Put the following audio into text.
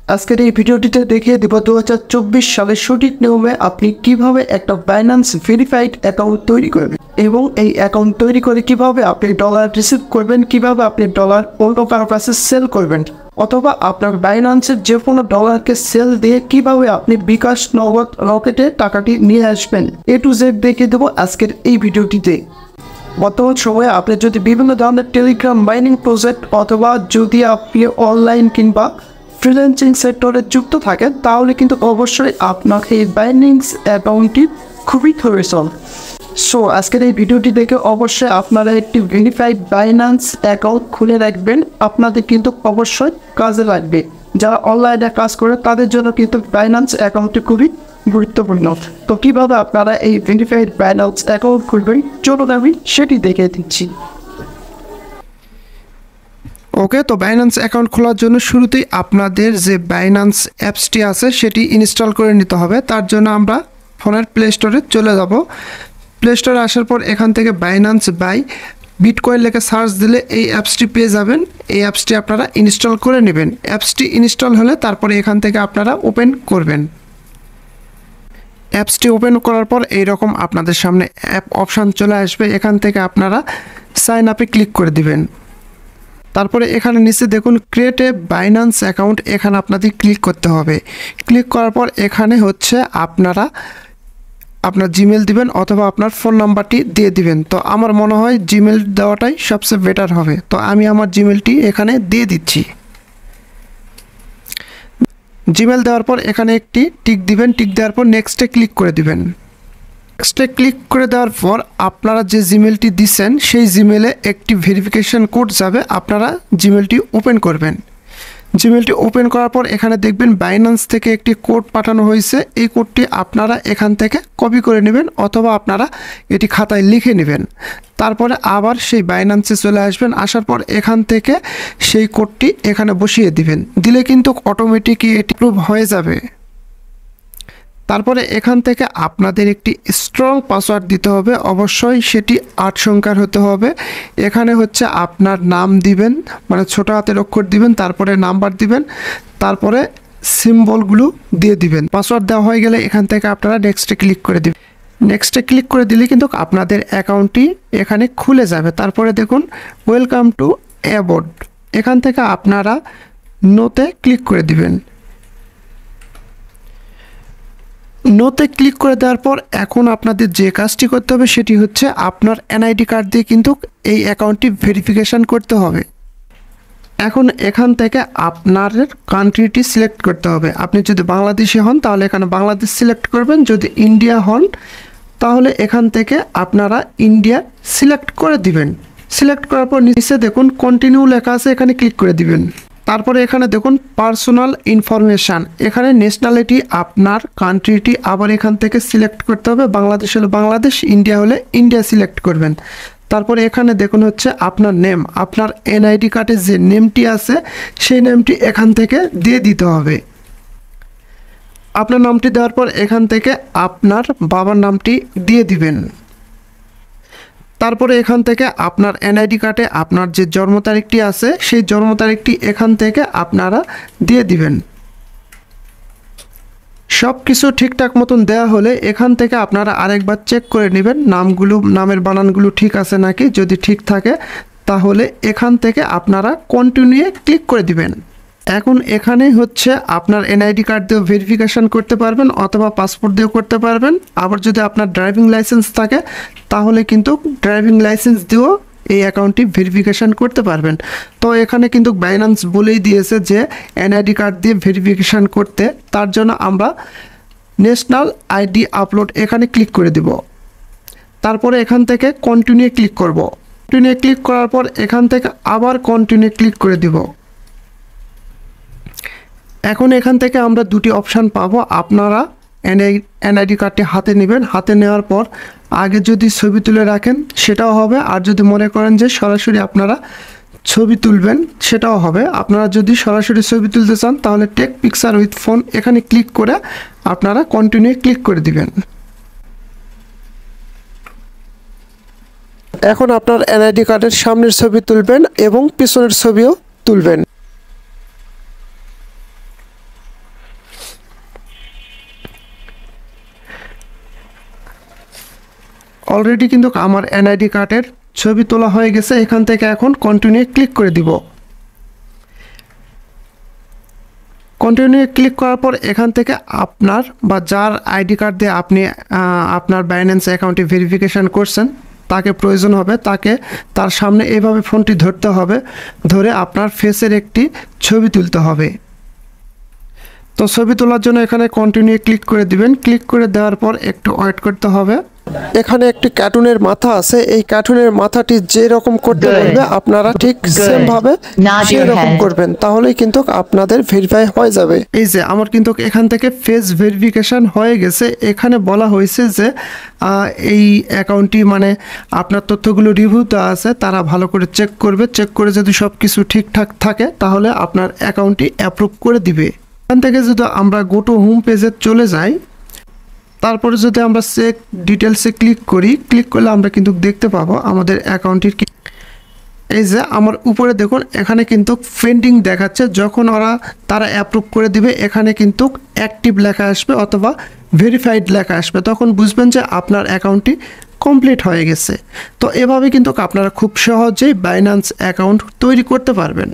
আজকের এই ভিডিওটিতে দেখিয়ে দেব 2024 সালের সঠিক নিয়মে আপনি কিভাবে একটা বাইন্যান্স ভেরিফাইড অ্যাকাউন্ট তৈরি করবেন এবং এই অ্যাকাউন্ট তৈরি করে কিভাবে আপনি ডলার রিসিভ করবেন, কিভাবে আপনি ডলার অন্য কারো কাছে সেল করবেন, অথবা আপনার বাইন্যান্সের যে কোনো ডলারকে সেল দিয়ে কিভাবে আপনি বিকাশ নগদ রকেটে টাকাটি নিয়ে আসবেন, এ টু জেড দেখিয়ে দেবো আজকের এই ভিডিওটিতে। বর্তমান সময়ে আপনি যদি বিভিন্ন ধরনের টেলিগ্রাম মাইনিং প্রজেক্ট অথবা যদি আপনি অনলাইন কিংবা ফ্রিল্যান্সিং সেক্টরে যুক্ত থাকেন তাহলে কিন্তু অবশ্যই আপনার এই বাইন্যান্স অ্যাকাউন্টটি খুবই প্রয়োজন। সো আজকের এই ভিডিওটি দেখে অবশ্যই আপনারা একটি ভেরিফাইড বাইন্যান্স অ্যাকাউন্ট খুলে রাখবেন, আপনাদের কিন্তু অবশ্যই কাজে লাগবে। যারা অনলাইনে কাজ করে তাদের জন্য কিন্তু বাইন্যান্স অ্যাকাউন্টটি খুবই গুরুত্বপূর্ণ। তো কীভাবে আপনারা এই ভেরিফাইড বাইন্যান্স অ্যাকাউন্ট খুলবেন চলুন আমি সেটি দেখিয়ে দিচ্ছি। ওকে, তো বাইন্যান্স অ্যাকাউন্ট খোলার জন্য শুরুতেই আপনাদের যে বাইন্যান্স অ্যাপসটি আছে সেটি ইনস্টল করে নিতে হবে। তার জন্য আমরা ফোনের প্লে স্টোরে চলে যাব। প্লে স্টোরে আসার পর এখান থেকে বাইন্যান্স বাই বিটকয়েন লেখে সার্চ দিলে এই অ্যাপসটি পেয়ে যাবেন। এই অ্যাপসটি আপনারা ইনস্টল করে নেবেন। অ্যাপসটি ইনস্টল হলে তারপরে এখান থেকে আপনারা ওপেন করবেন। অ্যাপসটি ওপেন করার পর এইরকম আপনাদের সামনে অ্যাপ অপশান চলে আসবে। এখান থেকে আপনারা সাইন আপে ক্লিক করে দিবেন। তারপরে এখানে নিচে দেখুন ক্রিয়েট এ বাইন্যান্স অ্যাকাউন্ট, এখানে আপনাদের ক্লিক করতে হবে। ক্লিক করার পর এখানে হচ্ছে আপনারা আপনার জিমেল দিবেন অথবা আপনার ফোন নাম্বারটি দিয়ে দিবেন। তো আমার মনে হয় জিমেল দেওয়াটাই সবচেয়ে বেটার হবে। তো আমি আমার জিমেলটি এখানে দিয়ে দিচ্ছি। জিমেল দেওয়ার পর এখানে একটি টিক দিবেন। টিক দেওয়ার পর নেক্সটে ক্লিক করে দিবেন। নেক্সটে ক্লিক করে দেওয়ার পর আপনারা যে জিমেলটি দিচ্ছেন সেই জিমেলে একটি ভেরিফিকেশন কোড যাবে, আপনারা জিমেলটি ওপেন করবেন। জিমেলটি ওপেন করার পর এখানে দেখবেন বাইন্যান্স থেকে একটি কোড পাঠানো হয়েছে। এই কোডটি আপনারা এখান থেকে কপি করে নেবেন অথবা আপনারা এটি খাতায় লিখে নেবেন। তারপরে আবার সেই বাইন্যান্সে চলে আসবেন। আসার পর এখান থেকে সেই কোডটি এখানে বসিয়ে দিবেন। দিলে কিন্তু অটোমেটিকই এটি প্রুভ হয়ে যাবে। তারপরে এখান থেকে আপনাদের একটি স্ট্রং পাসওয়ার্ড দিতে হবে, অবশ্যই সেটি 8 সংখ্যার হতে হবে। এখানে হচ্ছে আপনার নাম দিবেন, মানে ছোট হাতের অক্ষর দিবেন, তারপরে নাম্বার দিবেন, তারপরে সিম্বলগুলো দিয়ে দিবেন। পাসওয়ার্ড দেওয়া হয়ে গেলে এখান থেকে আপনারা নেক্সটে ক্লিক করে দিবেন। নেক্সটে ক্লিক করে দিলে কিন্তু আপনাদের অ্যাকাউন্টটি এখানে খুলে যাবে। তারপরে দেখুন ওয়েলকাম টু অ্যাবোর্ড, এখান থেকে আপনারা নোতে ক্লিক করে দিবেন। নোতে ক্লিক করে দেওয়ার পর এখন আপনাদের যে কাজটি করতে হবে সেটি হচ্ছে আপনার এনআইডি কার্ড দিয়ে কিন্তু এই অ্যাকাউন্টটি ভেরিফিকেশান করতে হবে। এখন এখান থেকে আপনার কান্ট্রিটি সিলেক্ট করতে হবে। আপনি যদি বাংলাদেশি হন তাহলে এখানে বাংলাদেশ সিলেক্ট করবেন, যদি ইন্ডিয়া হন তাহলে এখান থেকে আপনারা ইন্ডিয়া সিলেক্ট করে দিবেন। সিলেক্ট করার পর নিচে দেখুন কন্টিনিউ লেখা আছে, এখানে ক্লিক করে দিবেন। তারপরে এখানে দেখুন পার্সোনাল ইনফরমেশান, এখানে ন্যাশনালিটি আপনার কান্ট্রিটি আবার এখান থেকে সিলেক্ট করতে হবে। বাংলাদেশ হলে বাংলাদেশ, ইন্ডিয়া হলে ইন্ডিয়া সিলেক্ট করবেন। তারপরে এখানে দেখুন হচ্ছে আপনার নেম, আপনার এনআইডি কার্ডে যে নেমটি আছে সেই নেমটি এখান থেকে দিয়ে দিতে হবে। আপনার নামটি দেওয়ার পর এখান থেকে আপনার বাবার নামটি দিয়ে দিবেন। তারপরে এখান থেকে আপনার এনআইডি কার্ডে আপনার যে জন্ম তারিখটি আছে সেই জন্ম তারিখটি এখান থেকে আপনারা দিয়ে দিবেন। সব কিছু ঠিকঠাক মতন দেওয়া হলে এখান থেকে আপনারা আরেকবার চেক করে নেবেন নামের বানানগুলো ঠিক আছে নাকি। যদি ঠিক থাকে তাহলে এখান থেকে আপনারা কন্টিনিউ ক্লিক করে দিবেন। এখন এখানে হচ্ছে আপনার এনআইডি কার্ড দিয়েও ভেরিফিকেশান করতে পারবেন অথবা পাসপোর্ট দিয়েও করতে পারবেন। আবার যদি আপনার ড্রাইভিং লাইসেন্স থাকে তাহলে কিন্তু ড্রাইভিং লাইসেন্স দিয়েও এই অ্যাকাউন্টটি ভেরিফিকেশান করতে পারবেন। তো এখানে কিন্তু বাইন্যান্স বলেই দিয়েছে যে এনআইডি কার্ড দিয়ে ভেরিফিকেশান করতে, তার জন্য আমরা ন্যাশনাল আইডি আপলোড এখানে ক্লিক করে দেব। তারপরে এখান থেকে কন্টিনিউ ক্লিক করব। কন্টিনিউ ক্লিক করার পর এখান থেকে আবার কন্টিনিউ ক্লিক করে দেব। এখন এখান থেকে আমরা দুটি অপশান পাবো। আপনারা এনআইডি কার্ডটি হাতে নেবেন, হাতে নেওয়ার পর আগে যদি ছবি তুলে রাখেন সেটাও হবে, আর যদি মনে করেন যে সরাসরি আপনারা ছবি তুলবেন সেটাও হবে। আপনারা যদি সরাসরি ছবি তুলতে চান তাহলে টেক পিকচার উইথ ফোন এখানে ক্লিক করে আপনারা কন্টিনিউ ক্লিক করে দিবেন। এখন আপনার এনআইডি কার্ডের সামনের ছবি তুলবেন এবং পিছনের ছবিও তুলবেন। অলরেডি কিন্তু আমার এনআইডি কার্ডের ছবি তোলা হয়ে গেছে। এখান থেকে এখন কন্টিনিউ ক্লিক করে দিব। কন্টিনিউ ক্লিক করার পর এখান থেকে আপনার বা যার আইডি কার্ড দিয়ে আপনি আপনার বাইন্যান্স অ্যাকাউন্টে ভেরিফিকেশান করছেন তাকে প্রয়োজন হবে, তাকে তার সামনে এইভাবে ফোনটি ধরতে হবে, ধরে আপনার ফেসের একটি ছবি তুলতে হবে। তো ছবি তোলার জন্য এখানে কন্টিনিউ ক্লিক করে দিবেন। ক্লিক করে দেওয়ার পর একটু ওয়েট করতে হবে। এখানে একটি কার্টুনের মাথা আছে, এই কার্টুনের মাথাটি যেরকম করতে বলবে আপনারা ঠিক সেম ভাবে সেরকম করবেন, তাহলেই কিন্তু আপনাদের ভেরিফাই হয়ে যাবে। এই যে আমার কিন্তু এখান থেকে ফেস ভেরিফিকেশন হয়ে গেছে। এখানে বলা হয়েছে যে এই অ্যাকাউন্টটি মানে আপনার তথ্যগুলো রিভিউতে আছে, তারা ভালো করে চেক করবে, চেক করে যদি সব কিছু ঠিকঠাক থাকে তাহলে আপনার অ্যাকাউন্টটি অ্যাপ্রুভ করে দিবে। এখান থেকে যদি আমরা গো টু হোম পেজে চলে যাই, তারপরে যদি আমরা চেক ডিটেলসে ক্লিক করি, ক্লিক করলে আমরা কিন্তু দেখতে পাবো আমাদের অ্যাকাউন্টটির কি। এই যে আমার উপরে দেখুন এখানে কিন্তু পেন্ডিং দেখাচ্ছে, যখন তারা অ্যাপ্রুভ করে দিবে এখানে কিন্তু অ্যাক্টিভ লেখা আসবে অথবা ভেরিফাইড লেখা আসবে, তখন বুঝবেন যে আপনার অ্যাকাউন্টটি কমপ্লিট হয়ে গেছে। তো এভাবে কিন্তু আপনারা খুব সহজেই বাইন্যান্স অ্যাকাউন্ট তৈরি করতে পারবেন।